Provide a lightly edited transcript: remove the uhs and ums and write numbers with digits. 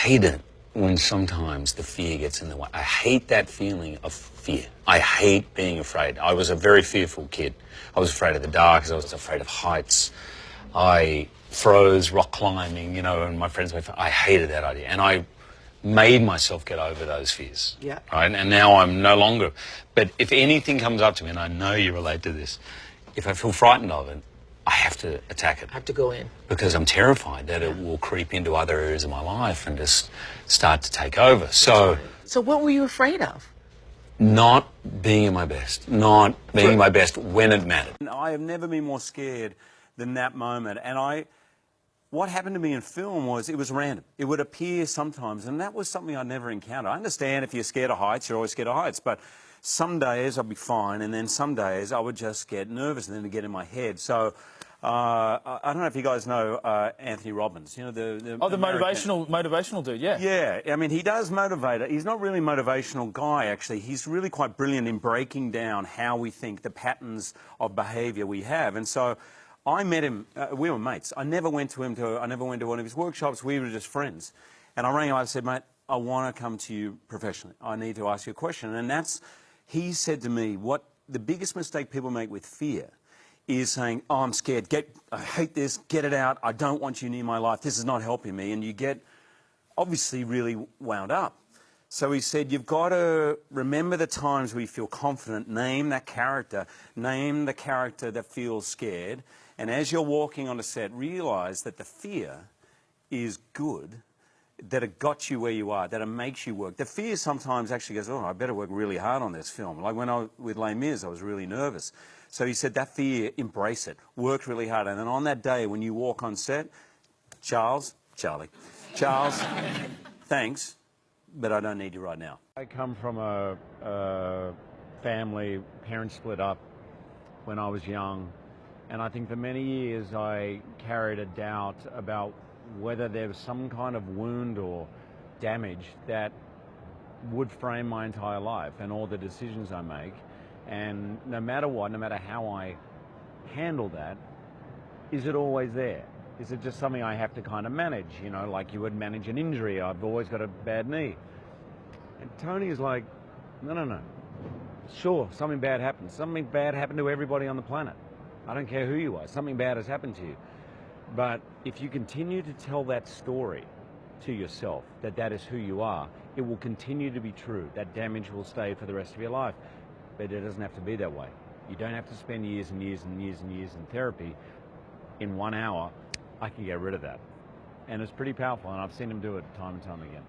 hate it when sometimes the fear gets in the way. I hate that feeling of fear. I hate being afraid. I was a very fearful kid. I was afraid of the dark. I was afraid of heights. I froze rock climbing, you know, and my friends went, I hated that idea. And I made myself get over those fears. Yeah. Right? And now I'm no longer. But if anything comes up to me, and I know you relate to this, if I feel frightened of it, I have to attack it. I have to go in. Because I'm terrified that it will creep into other areas of my life and just start to take over. So what were you afraid of? Not being at my best. Not being my best when it mattered. I have never been more scared than that moment. And what happened to me in film was it was random. It would appear sometimes, and that was something I'd never encountered. I understand if you're scared of heights, you're always scared of heights, but some days I'd be fine, and then some days I would just get nervous and then it'd get in my head. So I don't know if you guys know Anthony Robbins. You know the motivational dude. Yeah. Yeah. I mean, he does motivate. He's not really a motivational guy. Actually, he's really quite brilliant in breaking down how we think, the patterns of behaviour we have. And so I met him. We were mates. I never went to one of his workshops. We were just friends. And I rang him. I said, mate, I want to come to you professionally. I need to ask you a question. And he said to me, what the biggest mistake people make with fear is saying, oh, I'm scared, I hate this, get it out, I don't want you near my life, this is not helping me, and you get obviously really wound up. So he said, you've got to remember the times we feel confident, name that character, name the character that feels scared, and as you're walking on a set, realise that the fear is good, that it got you where you are, that it makes you work. The fear sometimes actually goes, oh, I better work really hard on this film. Like when I was with Les Mis, I was really nervous. So he said, that fear, embrace it, work really hard. And then on that day when you walk on set, Charles, thanks, but I don't need you right now. I come from a family, parents split up when I was young. And I think for many years I carried a doubt about whether there was some kind of wound or damage that would frame my entire life and all the decisions I make. And no matter what, no matter how I handle that, is it always there? Is it just something I have to kind of manage, you know, like you would manage an injury? I've always got a bad knee. And Tony is like, no. Sure, something bad happened. Something bad happened to everybody on the planet. I don't care who you are. Something bad has happened to you. But if you continue to tell that story to yourself, that is who you are, it will continue to be true. That damage will stay for the rest of your life. But it doesn't have to be that way. You don't have to spend years and years and years and years in therapy. In 1 hour, I can get rid of that. And it's pretty powerful, and I've seen him do it time and time again.